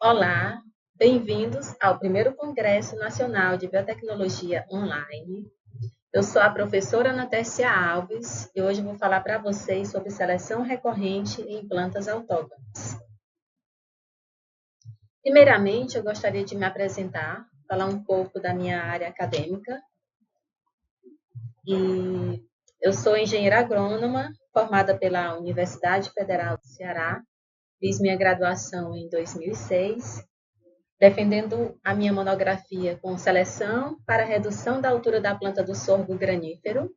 Olá, bem-vindos ao primeiro Congresso Nacional de Biotecnologia Online. Eu sou a professora Ana Tessia Alves e hoje vou falar para vocês sobre seleção recorrente em plantas autóctones. Primeiramente, eu gostaria de me apresentar, falar um pouco da minha área acadêmica. Eu sou engenheira agrônoma, formada pela Universidade Federal do Ceará. Fiz minha graduação em 2006, defendendo a minha monografia com seleção para redução da altura da planta do sorgo granífero.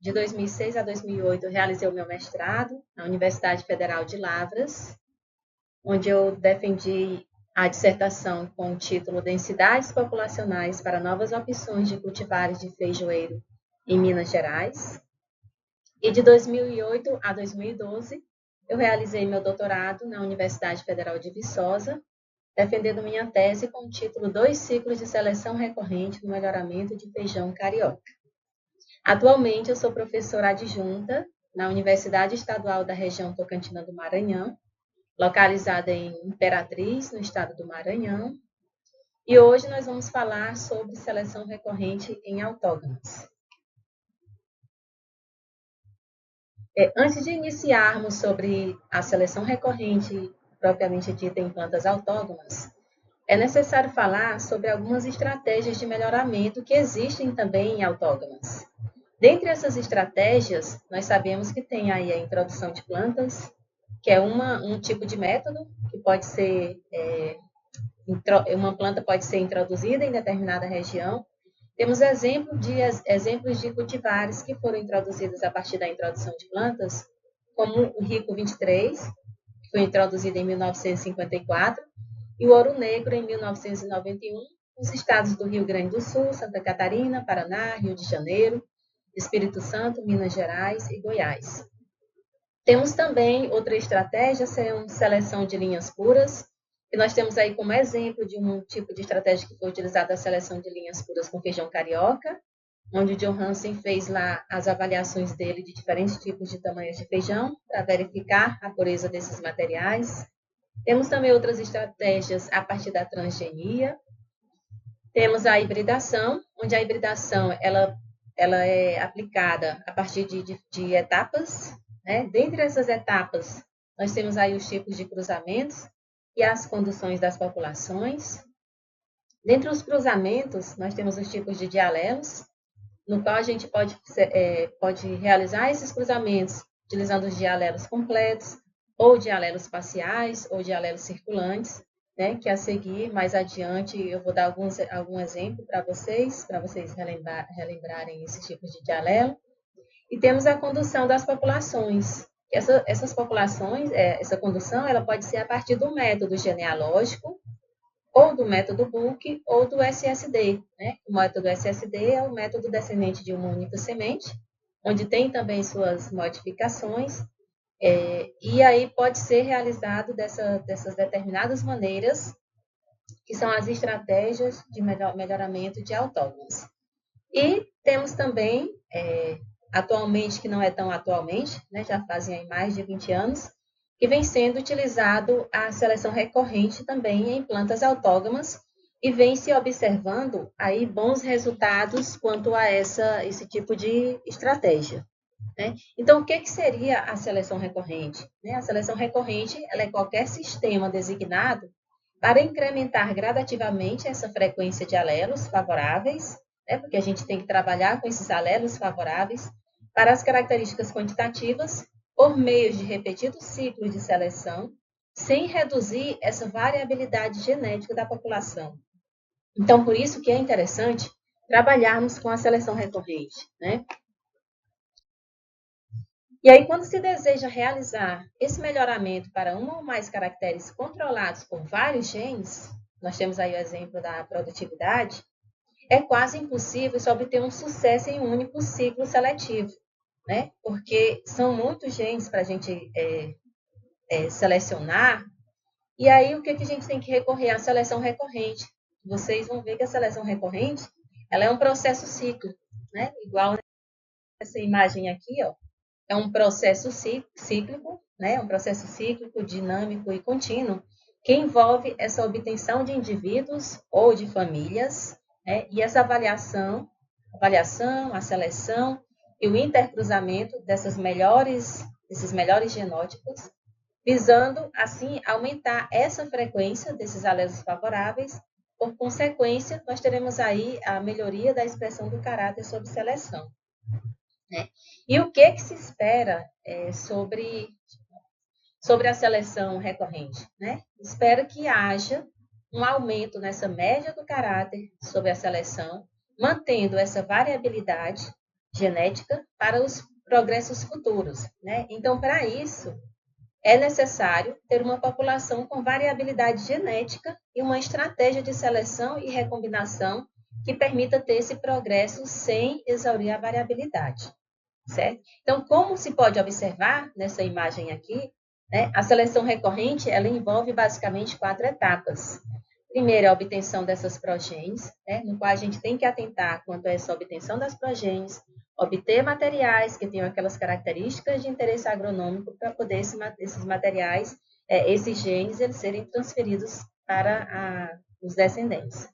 De 2006 a 2008, eu realizei o meu mestrado na Universidade Federal de Lavras, onde eu defendi a dissertação com o título Densidades Populacionais para Novas Opções de Cultivares de Feijoeiro em Minas Gerais. E de 2008 a 2012, eu realizei meu doutorado na Universidade Federal de Viçosa, defendendo minha tese com o título 2 ciclos de seleção recorrente no melhoramento de feijão carioca. Atualmente, eu sou professora adjunta na Universidade Estadual da Região Tocantina do Maranhão, localizada em Imperatriz, no estado do Maranhão. E hoje nós vamos falar sobre seleção recorrente em autógamas. Antes de iniciarmos sobre a seleção recorrente propriamente dita em plantas autóctones, é necessário falar sobre algumas estratégias de melhoramento que existem também em autóctones. Dentre essas estratégias, nós sabemos que tem aí a introdução de plantas, que é um tipo de método que pode ser, uma planta pode ser introduzida em determinada região. Temos exemplos de cultivares que foram introduzidos a partir da introdução de plantas, como o Rico 23, que foi introduzido em 1954, e o Ouro Negro em 1991, nos estados do Rio Grande do Sul, Santa Catarina, Paraná, Rio de Janeiro, Espírito Santo, Minas Gerais e Goiás. Temos também outra estratégia, seleção de linhas puras, e nós temos aí como exemplo de um tipo de estratégia que foi utilizada a seleção de linhas puras com feijão carioca, onde o John Hansen fez lá as avaliações dele de diferentes tipos de tamanhos de feijão para verificar a pureza desses materiais. Temos também outras estratégias a partir da transgenia. Temos a hibridação, onde a hibridação ela é aplicada a partir de etapas. Né? Dentre essas etapas, nós temos aí os tipos de cruzamentos e as conduções das populações. Dentre os cruzamentos, nós temos os tipos de dialelos, no qual a gente pode realizar esses cruzamentos utilizando os dialelos completos, ou dialelos parciais, ou dialelos circulantes, né? Que a seguir, mais adiante, eu vou dar algum exemplo para vocês relembrarem esses tipos de dialelo. E temos a condução das populações. Essas populações, essa condução, ela pode ser a partir do método genealógico, ou do método Book, ou do SSD. Né? O método SSD é o método descendente de uma única semente, onde tem também suas modificações, e aí pode ser realizado dessas determinadas maneiras, que são as estratégias de melhoramento de autóctones. E temos também, atualmente, que não é tão atualmente, né, já fazem aí mais de 20 anos, que vem sendo utilizado a seleção recorrente também em plantas autógamas e vem se observando aí bons resultados quanto a esse tipo de estratégia. Né? Então, o que seria a seleção recorrente? A seleção recorrente ela é qualquer sistema designado para incrementar gradativamente essa frequência de alelos favoráveis, né? Porque a gente tem que trabalhar com esses alelos favoráveis para as características quantitativas por meio de repetidos ciclos de seleção, sem reduzir essa variabilidade genética da população. Então, por isso que é interessante trabalharmos com a seleção recorrente, né? E aí, quando se deseja realizar esse melhoramento para um ou mais caracteres controlados por vários genes, nós temos aí o exemplo da produtividade, é quase impossível se obter um sucesso em um único ciclo seletivo, né? Porque são muitos genes para a gente selecionar, e aí o que a gente tem que recorrer? À seleção recorrente. Vocês vão ver que a seleção recorrente ela é um processo ciclo, né? Igual nessa imagem aqui, ó. é um processo cíclico, né? Um processo cíclico, dinâmico e contínuo, que envolve essa obtenção de indivíduos ou de famílias, né? E essa avaliação, a seleção e o intercruzamento desses melhores genótipos, visando, assim, aumentar essa frequência desses alelos favoráveis. Por consequência, nós teremos aí a melhoria da expressão do caráter sob seleção. Né? E o que se espera sobre a seleção recorrente? Né? Espera que haja um aumento nessa média do caráter sobre a seleção, mantendo essa variabilidade genética para os progressos futuros. Né? Então, para isso, é necessário ter uma população com variabilidade genética e uma estratégia de seleção e recombinação que permita ter esse progresso sem exaurir a variabilidade. Certo? Então, como se pode observar nessa imagem aqui, né, a seleção recorrente ela envolve basicamente 4 etapas. Primeiro, a obtenção dessas progênies, né, no qual a gente tem que atentar quanto a essa obtenção das progênies, obter materiais que tenham aquelas características de interesse agronômico para poder esses materiais, esses genes, eles serem transferidos para os descendentes.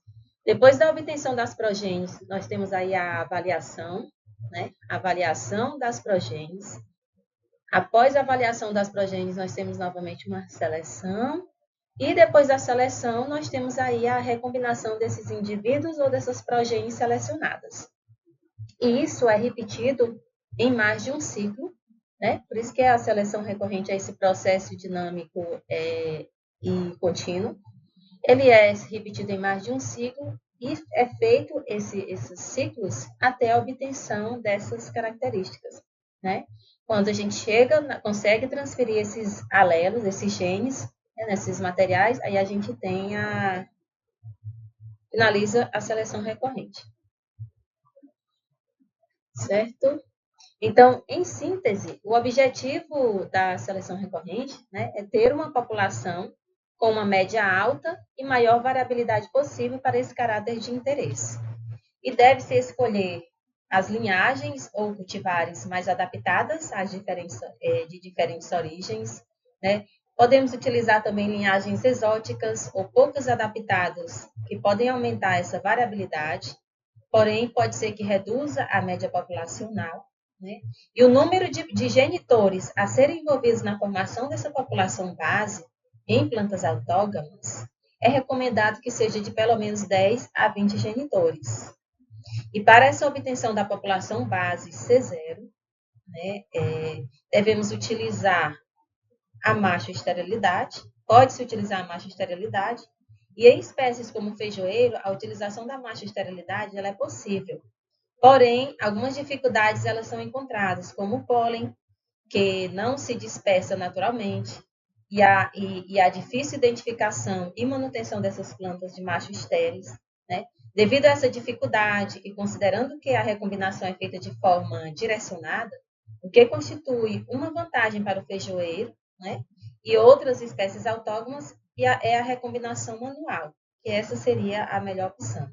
Depois da obtenção das progênies, nós temos aí a avaliação, né? Avaliação das progênies. Após a avaliação das progênies, nós temos novamente uma seleção. E depois da seleção, nós temos aí a recombinação desses indivíduos ou dessas progênies selecionadas. E isso é repetido em mais de um ciclo, né? Por isso que a seleção recorrente é esse processo dinâmico e contínuo. Ele é repetido em mais de um ciclo e é feito esses ciclos até a obtenção dessas características, né? Quando a gente consegue transferir esses alelos, esses genes, né, nesses materiais, aí a gente finaliza a seleção recorrente. Certo? Então, em síntese, o objetivo da seleção recorrente, né, é ter uma população com uma média alta e maior variabilidade possível para esse caráter de interesse. E deve-se escolher as linhagens ou cultivares mais adaptadas de diferentes origens. Né? Podemos utilizar também linhagens exóticas ou poucas adaptadas, que podem aumentar essa variabilidade, porém pode ser que reduza a média populacional. Né? E o número de genitores a serem envolvidos na formação dessa população base em plantas autógamas é recomendado que seja de pelo menos 10 a 20 genitores. E para essa obtenção da população base C0, né, devemos utilizar a macho-esterilidade, pode-se utilizar a macho-esterilidade, e em espécies como feijoeiro, a utilização da macho-esterilidade ela é possível. Porém, algumas dificuldades elas são encontradas, como o pólen, que não se dispersa naturalmente, e a difícil identificação e manutenção dessas plantas de macho estéreis, né? Devido a essa dificuldade e considerando que a recombinação é feita de forma direcionada, o que constitui uma vantagem para o feijoeiro, né? E outras espécies autógonas é a recombinação manual, que essa seria a melhor opção.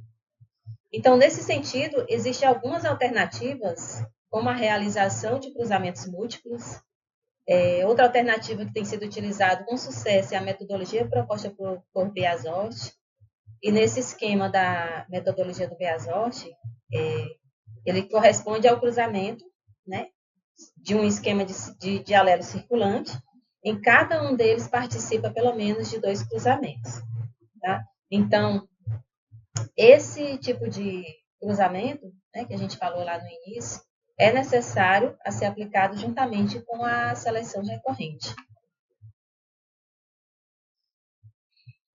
Então, nesse sentido, existem algumas alternativas, como a realização de cruzamentos múltiplos. Outra alternativa que tem sido utilizada com sucesso é a metodologia proposta por Beazotti. E nesse esquema da metodologia do Beazotti, ele corresponde ao cruzamento, né, de um esquema de alelo circulante. Em cada um deles participa pelo menos de 2 cruzamentos. Tá? Então, esse tipo de cruzamento, né, que a gente falou lá no início, é necessário a ser aplicado juntamente com a seleção recorrente.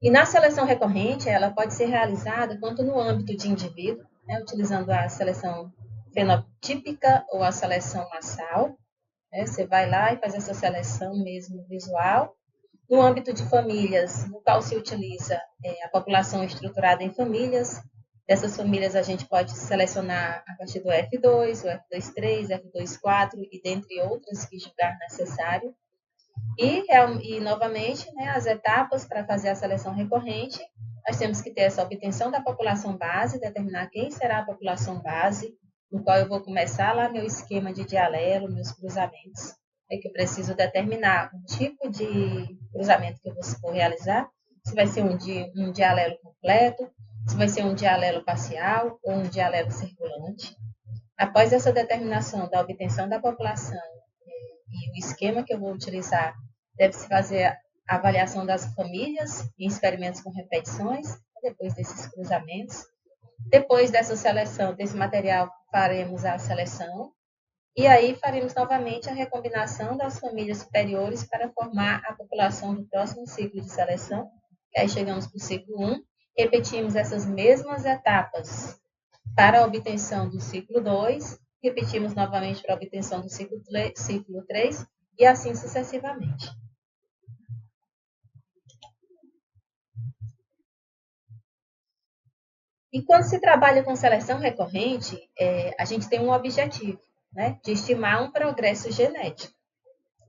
E na seleção recorrente, ela pode ser realizada tanto no âmbito de indivíduo, né, utilizando a seleção fenotípica ou a seleção massal. Né, você vai lá e faz essa seleção mesmo visual. No âmbito de famílias, no qual se utiliza a população estruturada em famílias. Dessas famílias, a gente pode selecionar a partir do F2, o F2.3, F2.4 e dentre outras que julgar necessário. E novamente, né, as etapas para fazer a seleção recorrente, nós temos que ter essa obtenção da população base, determinar quem será a população base, no qual eu vou começar lá meu esquema de dialelo, meus cruzamentos, que eu preciso determinar o tipo de cruzamento que eu vou realizar, se vai ser um dialelo completo, se vai ser um dialelo parcial ou um dialelo circulante. Após essa determinação da obtenção da população e o esquema que eu vou utilizar, deve-se fazer a avaliação das famílias em experimentos com repetições, depois desses cruzamentos. Depois dessa seleção, desse material, faremos a seleção e aí faremos novamente a recombinação das famílias superiores para formar a população do próximo ciclo de seleção. E aí chegamos para o ciclo 1, repetimos essas mesmas etapas para a obtenção do ciclo 2, repetimos novamente para a obtenção do ciclo 3 e assim sucessivamente. E quando se trabalha com seleção recorrente, a gente tem um objetivo, né, de estimar um progresso genético.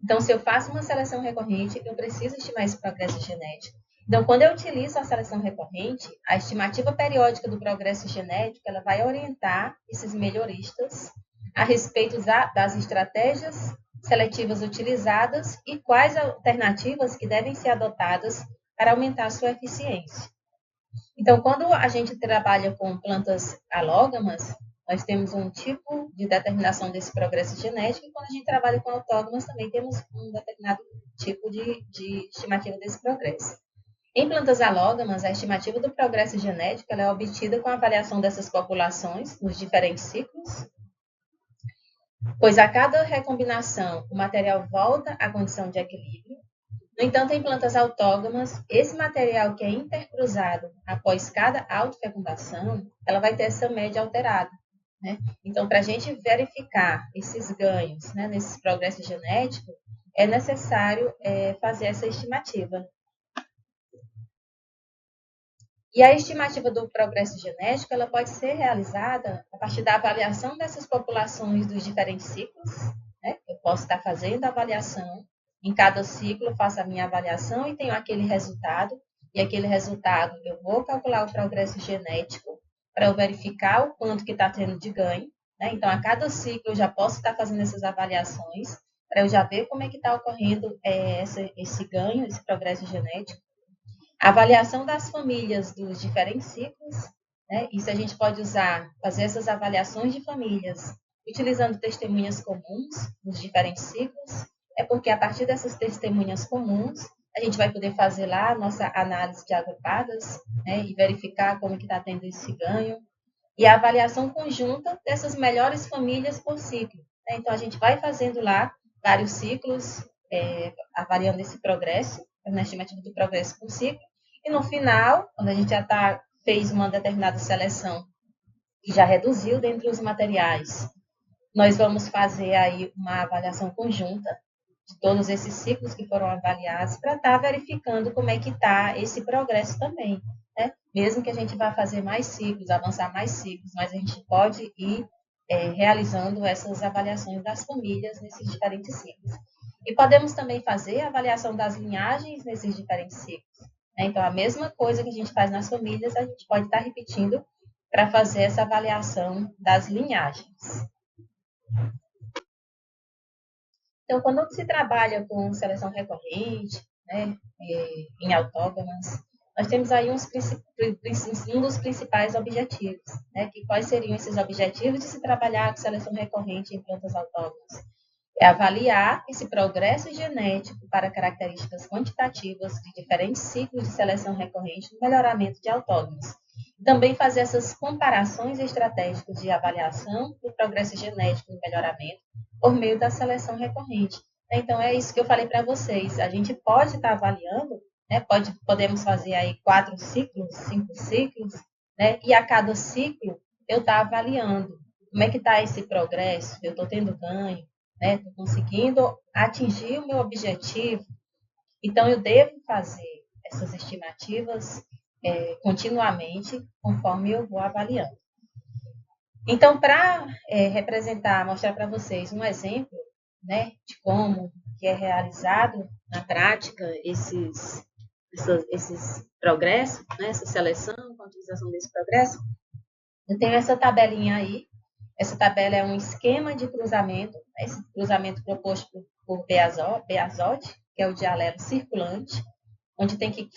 Então, se eu faço uma seleção recorrente, eu preciso estimar esse progresso genético. Então, quando eu utilizo a seleção recorrente, a estimativa periódica do progresso genético, ela vai orientar esses melhoristas a respeito das estratégias seletivas utilizadas e quais alternativas que devem ser adotadas para aumentar a sua eficiência. Então, quando a gente trabalha com plantas alógamas, nós temos um tipo de determinação desse progresso genético, e quando a gente trabalha com autógamas, também temos um determinado tipo de estimativa desse progresso. Em plantas alógamas, a estimativa do progresso genético ela é obtida com a avaliação dessas populações nos diferentes ciclos, pois a cada recombinação o material volta à condição de equilíbrio. No entanto, em plantas autógamas, esse material que é intercruzado após cada autofecundação, ela vai ter essa média alterada. Né? Então, para a gente verificar esses ganhos, né, nesses progressos genéticos, é necessário fazer essa estimativa. E a estimativa do progresso genético ela pode ser realizada a partir da avaliação dessas populações dos diferentes ciclos. Né? Eu posso estar fazendo a avaliação, em cada ciclo eu faço a minha avaliação e tenho aquele resultado, e aquele resultado eu vou calcular o progresso genético para eu verificar o quanto que está tendo de ganho. Né? Então, a cada ciclo eu já posso estar fazendo essas avaliações, para eu já ver como é que está ocorrendo esse ganho, esse progresso genético. A avaliação das famílias dos diferentes ciclos, né? Isso a gente pode usar, fazer essas avaliações de famílias utilizando testemunhas comuns nos diferentes ciclos, porque a partir dessas testemunhas comuns, a gente vai poder fazer lá a nossa análise de agrupadas, né? E verificar como que está tendo esse ganho. E a avaliação conjunta dessas melhores famílias por ciclo. Né? Então, a gente vai fazendo lá vários ciclos, avaliando esse progresso, na estimativa do progresso por ciclo, e no final, quando a gente já fez uma determinada seleção e já reduziu dentre os materiais, nós vamos fazer aí uma avaliação conjunta de todos esses ciclos que foram avaliados para estar verificando como é que está esse progresso também. Né? Mesmo que a gente vá fazer mais ciclos, avançar mais ciclos, mas a gente pode ir realizando essas avaliações das famílias nesses diferentes ciclos. E podemos também fazer a avaliação das linhagens nesses diferentes ciclos. Né? Então, a mesma coisa que a gente faz nas famílias, a gente pode estar repetindo para fazer essa avaliação das linhagens. Então, quando se trabalha com seleção recorrente, né, em autógamas, nós temos aí um dos principais objetivos. Né, que quais seriam esses objetivos de se trabalhar com seleção recorrente em plantas autógamas? É avaliar esse progresso genético para características quantitativas de diferentes ciclos de seleção recorrente no melhoramento de autógamas. Também fazer essas comparações estratégicas de avaliação do progresso genético no melhoramento por meio da seleção recorrente. Então, é isso que eu falei para vocês. A gente pode estar avaliando, né? Podemos fazer aí 4 ciclos, 5 ciclos, né? E a cada ciclo eu estar avaliando como é que está esse progresso, eu estou tendo ganho, né? Estou conseguindo atingir o meu objetivo. Então, eu devo fazer essas estimativas continuamente, conforme eu vou avaliando. Então, para representar, mostrar para vocês um exemplo, né, de como que é realizado na prática esses progressos, né, essa seleção, a utilização desse progresso, eu tenho essa tabelinha aí, Essa tabela é um esquema de cruzamento, né? Esse cruzamento proposto por Beazotti, que é o de alelo circulante, onde tem que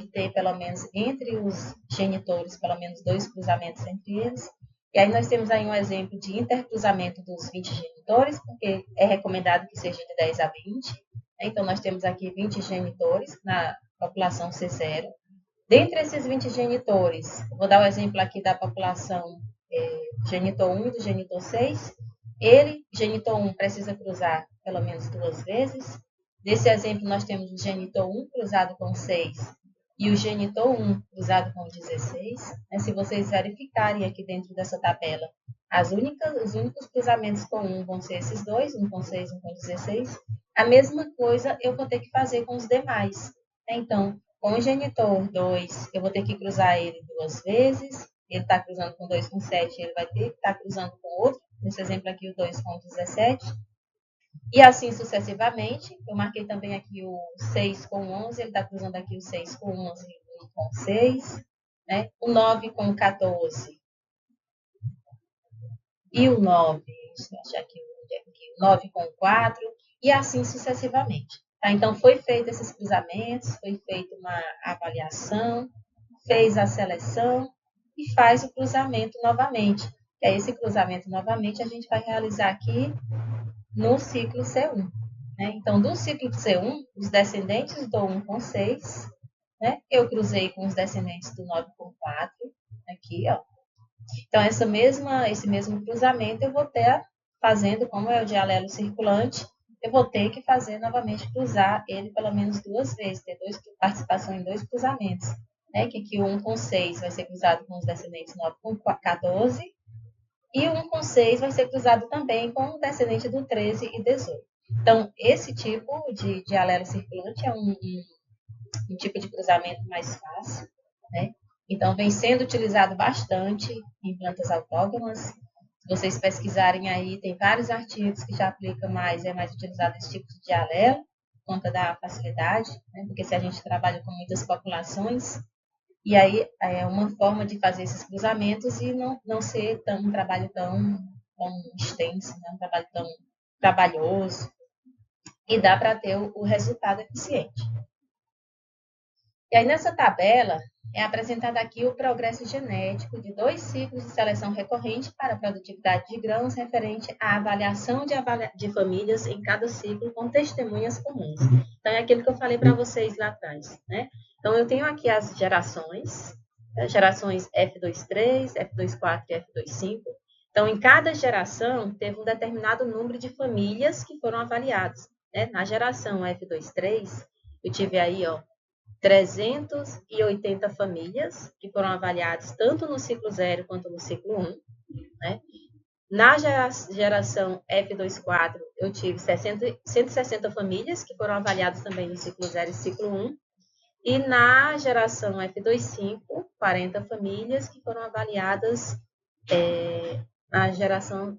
ter pelo menos entre os genitores, pelo menos 2 cruzamentos entre eles. E aí nós temos aí um exemplo de intercruzamento dos 20 genitores, porque é recomendado que seja de 10 a 20. Então nós temos aqui 20 genitores na população C0. Dentre esses 20 genitores, vou dar o exemplo aqui da população genitor 1 e do genitor 6. Genitor 1, precisa cruzar pelo menos 2 vezes. Nesse exemplo, nós temos o genitor 1 cruzado com 6 e o genitor 1 cruzado com 16. Se vocês verificarem aqui dentro dessa tabela, os únicos cruzamentos com 1 vão ser esses dois, 1 com 6 e 1 com 16. A mesma coisa eu vou ter que fazer com os demais. Então, com o genitor 2, eu vou ter que cruzar ele 2 vezes. Ele está cruzando com 2 com 7, ele vai ter que estar cruzando com outro. Nesse exemplo aqui, o 2 com 17. E assim sucessivamente. Eu marquei também aqui o 6 com 11, ele está cruzando aqui o 6 com 11 e com 6. Né? O 9 com 14. E o 9, deixa eu achar aqui o 9 com 4. E assim sucessivamente. Tá? Então, foi feito esses cruzamentos, foi feita uma avaliação, fez a seleção e faz o cruzamento novamente. E aí, esse cruzamento novamente a gente vai realizar aqui no ciclo C1. Né? Então, do ciclo C1, os descendentes do 1 com 6, né? Eu cruzei com os descendentes do 9 com 4, aqui, ó. Então, esse mesmo cruzamento eu vou ter fazendo, como é o de alelo circulante, eu vou ter que fazer novamente, cruzar ele pelo menos 2 vezes, ter participação em 2 cruzamentos. Né? Que aqui o 1 com 6 vai ser cruzado com os descendentes 9 com 14, e o 1 com 6 vai ser cruzado também com o descendente do 13 e 18. Então, esse tipo de alelo circulante é um tipo de cruzamento mais fácil, né? Então, vem sendo utilizado bastante em plantas autógamas. Se vocês pesquisarem aí, tem vários artigos que já aplicam mais, é mais utilizado esse tipo de alelo, por conta da facilidade, né? Porque se a gente trabalha com muitas populações, e aí é uma forma de fazer esses cruzamentos e não ser um trabalho tão extenso, né? Um trabalho tão trabalhoso, e dá para ter o resultado eficiente. E aí, nessa tabela, é apresentado aqui o progresso genético de 2 ciclos de seleção recorrente para a produtividade de grãos referente à avaliação de famílias em cada ciclo com testemunhas comuns. Então, é aquilo que eu falei para vocês lá atrás, né? Então, eu tenho aqui as gerações F23, F24 e F25. Então, em cada geração, teve um determinado número de famílias que foram avaliadas. Né? Na geração F23, eu tive aí, 380 famílias que foram avaliadas tanto no ciclo 0 quanto no ciclo 1. Né? Na geração F24, eu tive 160 famílias que foram avaliadas também no ciclo 0 e ciclo 1. E na geração F25, 40 famílias que foram avaliadas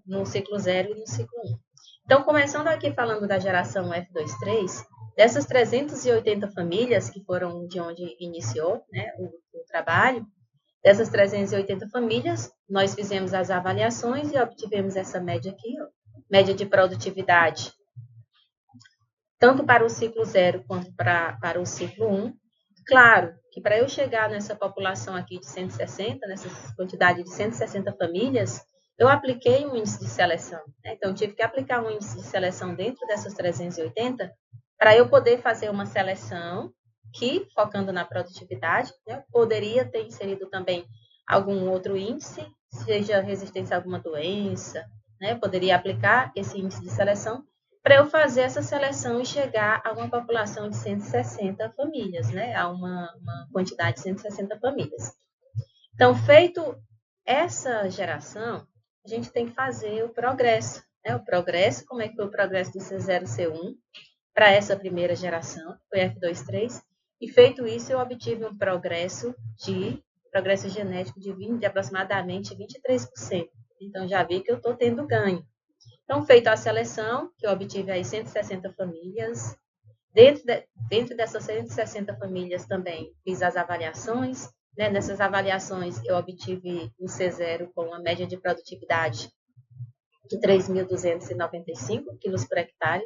no ciclo 0 e no ciclo 1. Então, começando aqui falando da geração F23, dessas 380 famílias, que foram de onde iniciou, né, o trabalho, dessas 380 famílias, nós fizemos as avaliações e obtivemos essa média aqui, média de produtividade, tanto para o ciclo 0 quanto para o ciclo 1. Claro que para eu chegar nessa população aqui de 160, nessa quantidade de 160 famílias, eu apliquei um índice de seleção. Né? Então, eu tive que aplicar um índice de seleção dentro dessas 380 para eu poder fazer uma seleção que, focando na produtividade, né, poderia ter inserido também algum outro índice, seja resistência a alguma doença, né, poderia aplicar esse índice de seleção para eu fazer essa seleção e chegar a uma população de 160 famílias, né, a uma quantidade de 160 famílias. Então, feito essa geração, a gente tem que fazer o progresso. Né? O progresso, como é que foi o progresso do C0, C1 para essa primeira geração, foi F23, e feito isso, eu obtive um progresso genético de aproximadamente 23%. Então, já vi que eu estou tendo ganho. Então, feita a seleção, que eu obtive aí 160 famílias, dentro dessas 160 famílias também fiz as avaliações. Né? Nessas avaliações, eu obtive um C0 com uma média de produtividade de 3.295 quilos por hectare.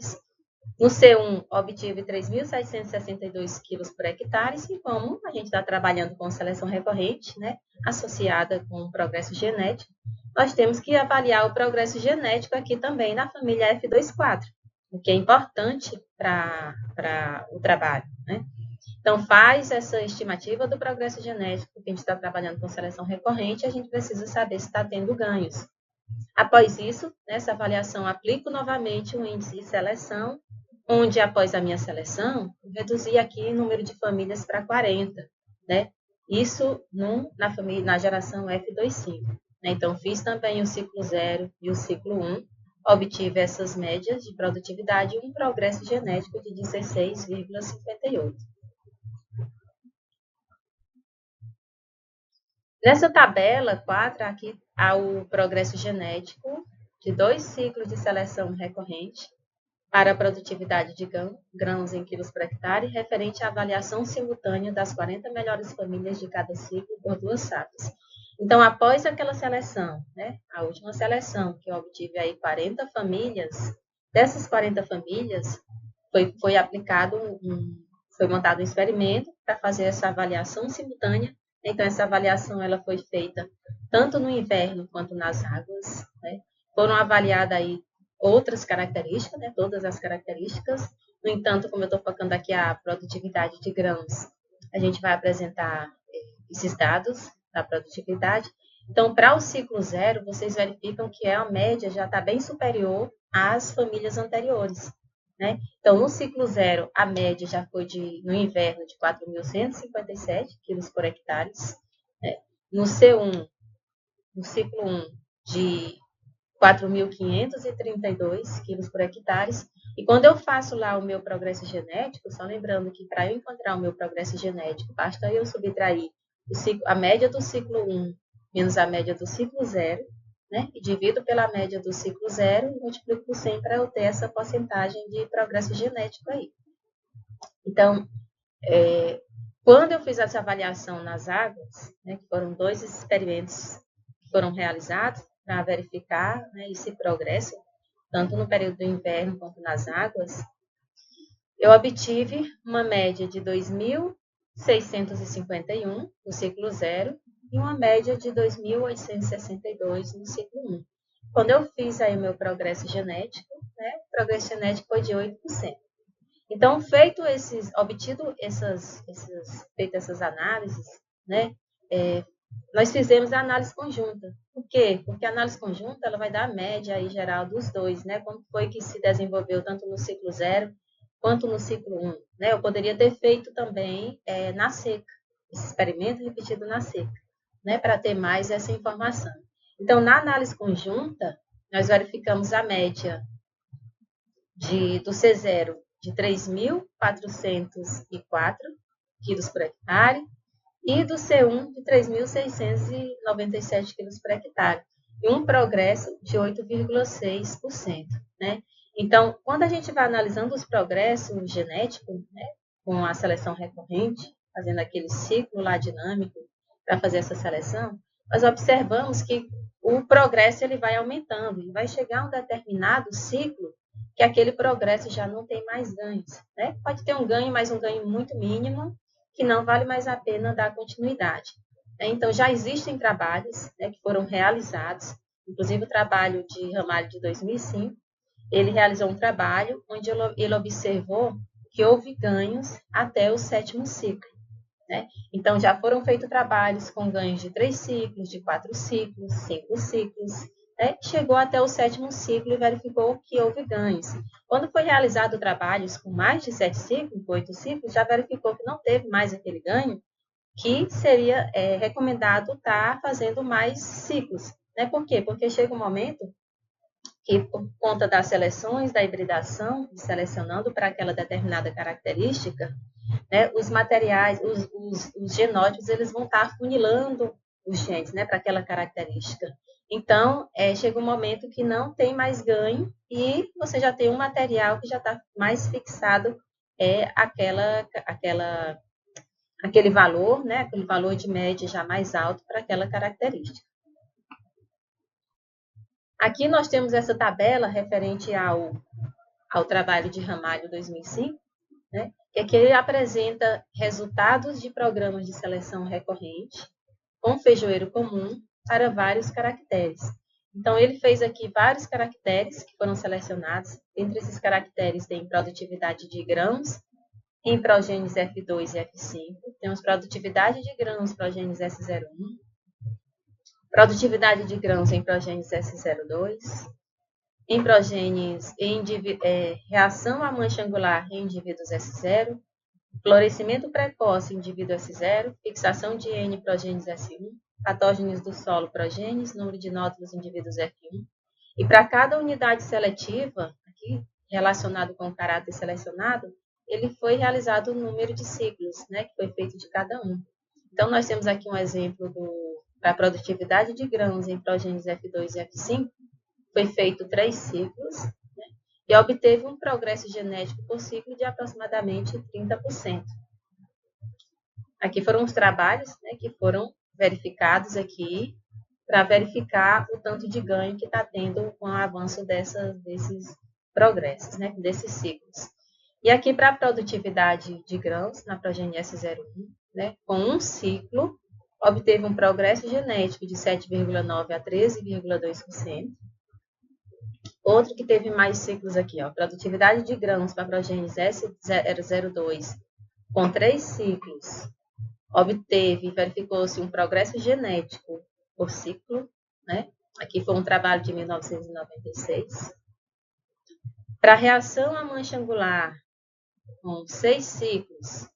No C1, obtive 3.762 quilos por hectare, e como a gente está trabalhando com seleção recorrente, né, associada com o progresso genético, nós temos que avaliar o progresso genético aqui também na família F24, o que é importante para o trabalho, né? Então, faz essa estimativa do progresso genético, porque a gente está trabalhando com seleção recorrente, a gente precisa saber se está tendo ganhos. Após isso, nessa avaliação, aplico novamente o índice de seleção, onde, após a minha seleção, eu reduzi aqui o número de famílias para 40, né? Isso na geração F25. Né? Então, fiz também o ciclo 0 e o ciclo 1, obtive essas médias de produtividade e um progresso genético de 16,58. Nessa tabela 4, aqui há o progresso genético de 2 ciclos de seleção recorrente para a produtividade de grãos em quilos por hectare, referente à avaliação simultânea das 40 melhores famílias de cada ciclo por 2 safras. Então, após aquela seleção, né, a última seleção, que eu obtive aí 40 famílias, dessas 40 famílias, foi montado um experimento para fazer essa avaliação simultânea. Então, essa avaliação ela foi feita tanto no inverno quanto nas águas, né? Foram avaliadas aí outras características, né? Todas as características. No entanto, como eu estou focando aqui a produtividade de grãos, a gente vai apresentar esses dados da produtividade. Então, para o ciclo 0, vocês verificam que a média já está bem superior às famílias anteriores. Né? Então, no ciclo 0, a média já foi no inverno de 4.157 quilos por hectare. Né? No C1, no ciclo 1, de 4.532 quilos por hectare. E quando eu faço lá o meu progresso genético, só lembrando que para eu encontrar o meu progresso genético, basta eu subtrair a média do ciclo 1 menos a média do ciclo 0, né? E divido pela média do ciclo 0 e multiplico por 100 para eu ter essa porcentagem de progresso genético aí. Então, quando eu fiz essa avaliação nas águas, né, que foram 2 experimentos que foram realizados para verificar, né, esse progresso, tanto no período do inverno quanto nas águas, eu obtive uma média de 2.651 no ciclo 0 e uma média de 2.862 no ciclo 1. Quando eu fiz aí o meu progresso genético, né, o progresso genético foi de 8%. Então, feitas essas análises, né, nós fizemos a análise conjunta. Por quê? Porque a análise conjunta ela vai dar a média aí geral dos dois, né? Como foi que se desenvolveu tanto no ciclo 0 quanto no ciclo 1. Né? Eu poderia ter feito também na seca, esse experimento repetido na seca, né? Para ter mais essa informação. Então, na análise conjunta, nós verificamos a média do C0 de 3.404 quilos por hectare e do C1 de 3.697 quilos por hectare, e um progresso de 8,6%. Né? Então, quando a gente vai analisando os progressos genéticos, né, com a seleção recorrente, fazendo aquele ciclo lá dinâmico para fazer essa seleção, nós observamos que o progresso ele vai aumentando e vai chegar a um determinado ciclo que aquele progresso já não tem mais ganhos. Né? Pode ter um ganho, mas um ganho muito mínimo, que não vale mais a pena dar continuidade. Então, já existem trabalhos, né, que foram realizados, inclusive o trabalho de Ramalho de 2005, ele realizou um trabalho onde ele observou que houve ganhos até o 7º ciclo. Né? Então, já foram feitos trabalhos com ganhos de 3 ciclos, de 4 ciclos, 5 ciclos, né? Chegou até o 7º ciclo e verificou que houve ganhos. Quando foi realizado trabalhos com mais de 7 ciclos, 8 ciclos, já verificou que não teve mais aquele ganho, que seria recomendado estar fazendo mais ciclos. Né? Por quê? Porque chega um momento que, por conta das seleções, da hibridação, selecionando para aquela determinada característica, né, os materiais, os genótipos, eles vão estar afunilando os genes, né, para aquela característica. Então, chega um momento que não tem mais ganho e você já tem um material que já está mais fixado aquele valor, né, aquele valor de média já mais alto para aquela característica. Aqui nós temos essa tabela referente ao trabalho de Ramalho 2005, né, que aqui ele apresenta resultados de programas de seleção recorrente com feijoeiro comum para vários caracteres. Então, ele fez aqui vários caracteres que foram selecionados. Entre esses caracteres tem produtividade de grãos em progênios F2 e F5. Temos produtividade de grãos progênios S01, produtividade de grãos em progênios S02, em progênios reação à mancha angular em indivíduos S0, florescimento precoce em indivíduo S0, fixação de N progênios S1, patógenos do solo progênios, número de nódulos em indivíduos F1. E para cada unidade seletiva, aqui relacionado com o caráter selecionado, ele foi realizado o número de ciclos, né, que foi feito de cada um. Então, nós temos aqui um exemplo da produtividade de grãos em progênios F2 e F5, foi feito 3 ciclos, né, e obteve um progresso genético por ciclo de aproximadamente 30%. Aqui foram os trabalhos, né, que foram verificados aqui para verificar o tanto de ganho que está tendo com o avanço desses progressos, né, desses ciclos. E aqui para a produtividade de grãos na progênie S01, né, com um ciclo, obteve um progresso genético de 7,9% a 13,2%. Outro que teve mais ciclos aqui, ó, produtividade de grãos para progênios S02, com 3 ciclos, verificou-se um progresso genético por ciclo, né? Aqui foi um trabalho de 1996. Para reação à mancha angular, com 6 ciclos,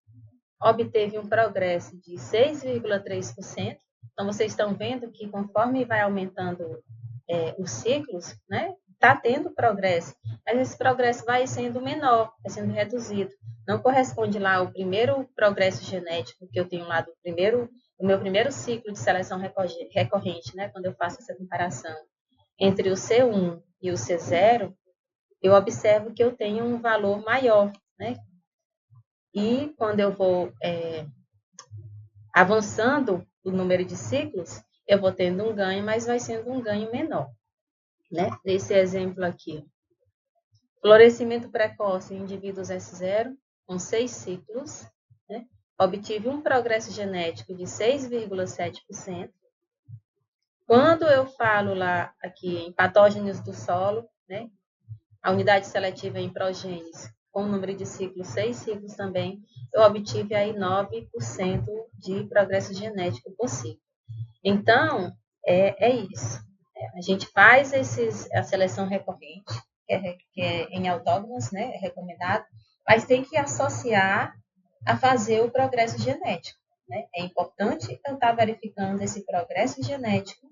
obteve um progresso de 6,3%. Então, vocês estão vendo que conforme vai aumentando os ciclos, né, está tendo progresso, mas esse progresso vai sendo menor, vai sendo reduzido. Não corresponde lá ao primeiro progresso genético que eu tenho lá do meu primeiro ciclo de seleção recorrente, né, quando eu faço essa comparação entre o C1 e o C0, eu observo que eu tenho um valor maior, né? E quando eu vou avançando o número de ciclos, eu vou tendo um ganho, mas vai sendo um ganho menor, né? Desse exemplo aqui. Florescimento precoce em indivíduos S0, com 6 ciclos, né? Obtive um progresso genético de 6,7%. Quando eu falo lá aqui em patógenos do solo, né? A unidade seletiva em progênios, com o número de ciclos, 6 ciclos também, eu obtive aí 9% de progresso genético por ciclo. Então, é isso. A gente faz a seleção recorrente, que é em autógonas, né, é recomendado, mas tem que associar a fazer o progresso genético, né? É importante eu estar verificando esse progresso genético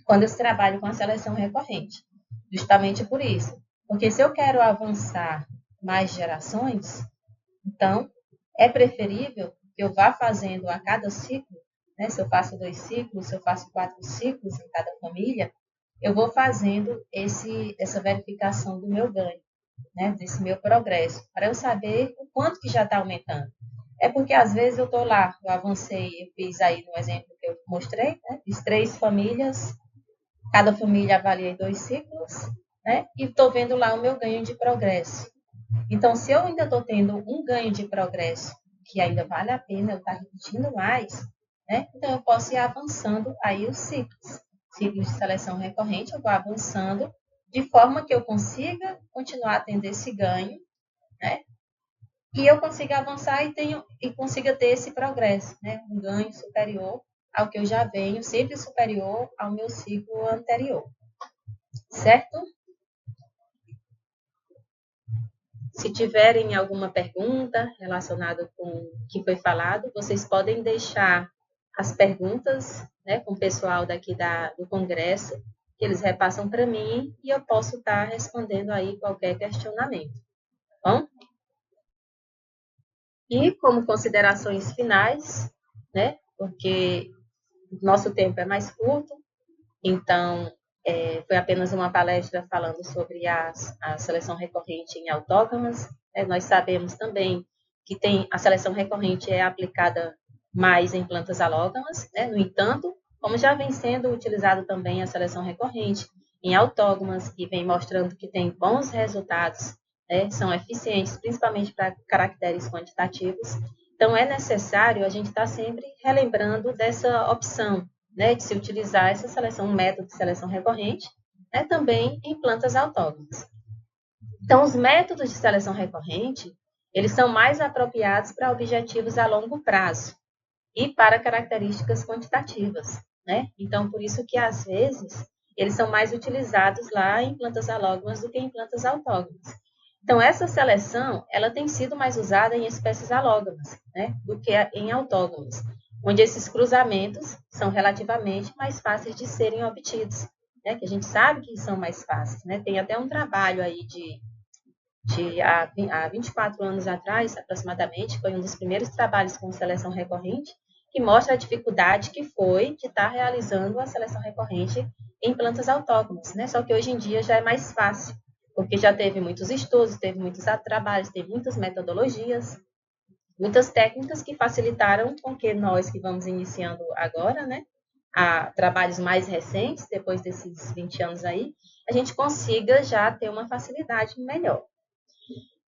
quando eu trabalho com a seleção recorrente, justamente por isso. Porque se eu quero avançar mais gerações, então é preferível que eu vá fazendo a cada ciclo, né? Se eu faço 2 ciclos, se eu faço 4 ciclos em cada família, eu vou fazendo essa verificação do meu ganho, né? Desse meu progresso, para eu saber o quanto que já está aumentando. É porque às vezes eu estou lá, eu avancei, eu fiz aí no exemplo que eu mostrei, né? Fiz 3 famílias, cada família avaliei 2 ciclos, né? E estou vendo lá o meu ganho de progresso. Então, se eu ainda estou tendo um ganho de progresso, que ainda vale a pena eu estar repetindo mais, né? Então, eu posso ir avançando aí os ciclos. Ciclos de seleção recorrente, eu vou avançando de forma que eu consiga continuar tendo esse ganho, né? E eu consiga avançar e consiga ter esse progresso, né? Um ganho superior ao que eu já venho, sempre superior ao meu ciclo anterior. Certo? Se tiverem alguma pergunta relacionada com o que foi falado, vocês podem deixar as perguntas, né, com o pessoal daqui do congresso, que eles repassam para mim e eu posso estar respondendo aí qualquer questionamento. Tá bom? E como considerações finais, né, porque nosso tempo é mais curto, então foi apenas uma palestra falando sobre a seleção recorrente em autógamas. Nós sabemos também que a seleção recorrente é aplicada mais em plantas alógamas, né? No entanto, como já vem sendo utilizado também a seleção recorrente em autógonas e vem mostrando que tem bons resultados, né? São eficientes, principalmente para caracteres quantitativos. Então, é necessário a gente estar sempre relembrando dessa opção, né, de se utilizar essa seleção, um método de seleção recorrente, né, também em plantas autógonas. Então, os métodos de seleção recorrente, eles são mais apropriados para objetivos a longo prazo e para características quantitativas, né? Então, por isso que, às vezes, eles são mais utilizados lá em plantas alógonas do que em plantas autógonas. Então, essa seleção, ela tem sido mais usada em espécies alógonas, né, do que em autógonas, onde esses cruzamentos são relativamente mais fáceis de serem obtidos, né, que a gente sabe que são mais fáceis, né? Tem até um trabalho aí há 24 anos atrás, aproximadamente, foi um dos primeiros trabalhos com seleção recorrente, que mostra a dificuldade que foi de estar realizando a seleção recorrente em plantas autóctones, né? Só que hoje em dia já é mais fácil, porque já teve muitos estudos, teve muitos trabalhos, teve muitas metodologias, muitas técnicas que facilitaram com que nós que vamos iniciando agora, né, a trabalhos mais recentes, depois desses 20 anos aí, a gente consiga já ter uma facilidade melhor.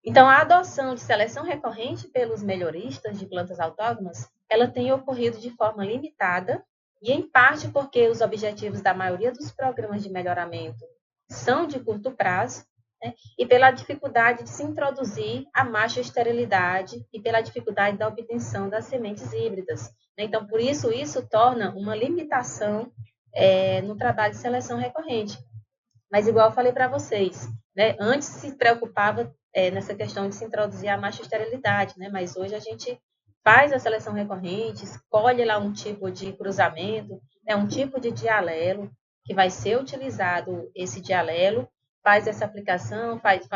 Então, a adoção de seleção recorrente pelos melhoristas de plantas autóctones, ela tem ocorrido de forma limitada e, em parte, porque os objetivos da maioria dos programas de melhoramento são de curto prazo, né, e pela dificuldade de se introduzir a macho-esterilidade e pela dificuldade da obtenção das sementes híbridas. Então, por isso torna uma limitação no trabalho de seleção recorrente. Mas, igual eu falei para vocês, né, antes se preocupava nessa questão de se introduzir a macho-esterilidade, né, mas hoje a gente faz a seleção recorrente, escolhe lá um tipo de cruzamento, né, um tipo de dialelo, que vai ser utilizado esse dialelo, faz essa aplicação, faz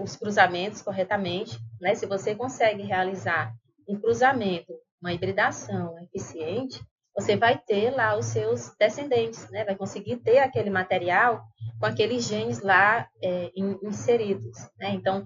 os cruzamentos corretamente, né? Se você consegue realizar um cruzamento, uma hibridação eficiente, você vai ter lá os seus descendentes, né? Vai conseguir ter aquele material com aqueles genes lá inseridos, né? Então,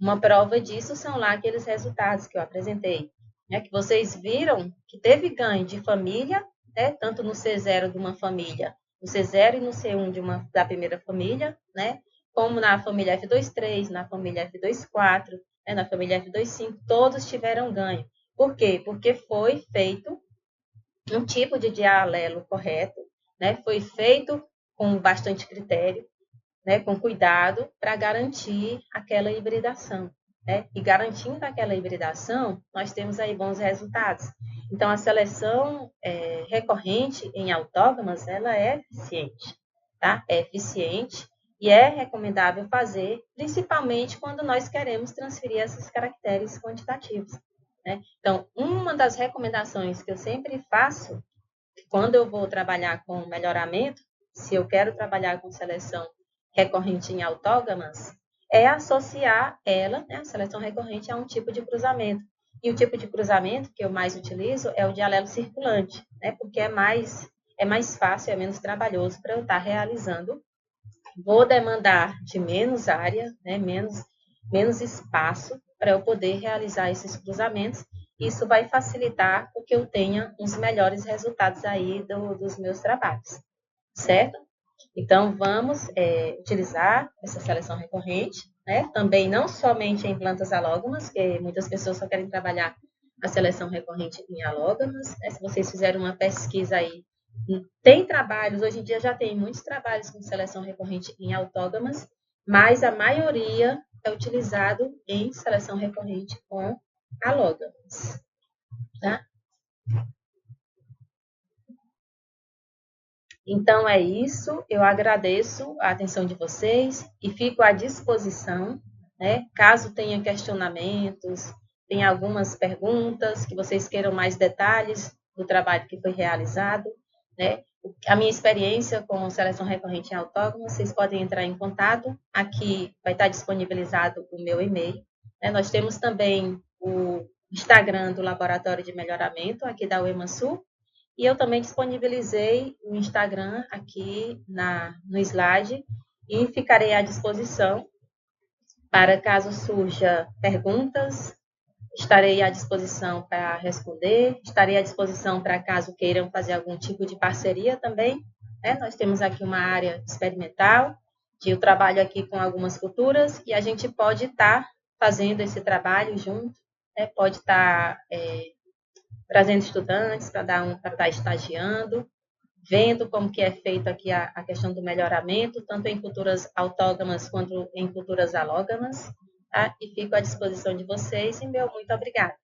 uma prova disso são lá aqueles resultados que eu apresentei, né? Que vocês viram que teve ganho de família, né? Tanto no C0 de uma família, no C0 e no C1 da primeira família, né? Como na família F23, na família F24, né? Na família F25, todos tiveram ganho. Por quê? Porque foi feito um tipo de dialelo correto, né? Foi feito com bastante critério, né? Com cuidado para garantir aquela hibridação, né? E garantindo aquela hibridação, nós temos aí bons resultados. Então, a seleção recorrente em autógamas, ela é eficiente, tá? É eficiente e é recomendável fazer, principalmente quando nós queremos transferir esses caracteres quantitativos, né? Então, uma das recomendações que eu sempre faço, quando eu vou trabalhar com melhoramento, se eu quero trabalhar com seleção recorrente em autógamas, é associar ela, né, a seleção recorrente, a um tipo de cruzamento. E o tipo de cruzamento que eu mais utilizo é o dialelo circulante, né, porque é mais fácil, é menos trabalhoso para eu estar realizando. Vou demandar de menos área, né, menos espaço para eu poder realizar esses cruzamentos. Isso vai facilitar o que eu tenha uns melhores resultados aí dos meus trabalhos, certo? Então, vamos utilizar essa seleção recorrente, né? Também não somente em plantas alógamas, que muitas pessoas só querem trabalhar a seleção recorrente em alógamas, né? Se vocês fizerem uma pesquisa aí, tem trabalhos, hoje em dia já tem muitos trabalhos com seleção recorrente em autógamas, mas a maioria é utilizado em seleção recorrente com alógamas, tá? Então é isso, eu agradeço a atenção de vocês e fico à disposição, né? Caso tenha questionamentos, tenha algumas perguntas, que vocês queiram mais detalhes do trabalho que foi realizado, né? A minha experiência com seleção recorrente em autógono, vocês podem entrar em contato, aqui vai estar disponibilizado o meu e-mail, né? Nós temos também o Instagram do Laboratório de Melhoramento, aqui da UEMASul, e eu também disponibilizei o Instagram aqui no slide e ficarei à disposição para caso surja perguntas, estarei à disposição para responder, estarei à disposição para caso queiram fazer algum tipo de parceria também, né? Nós temos aqui uma área experimental, de eu trabalho aqui com algumas culturas e a gente pode estar fazendo esse trabalho junto, né? Pode estar trazendo estudantes para estar estagiando, vendo como que é feito aqui a questão do melhoramento, tanto em culturas autógamas quanto em culturas alógamas, tá? E fico à disposição de vocês e meu muito obrigada.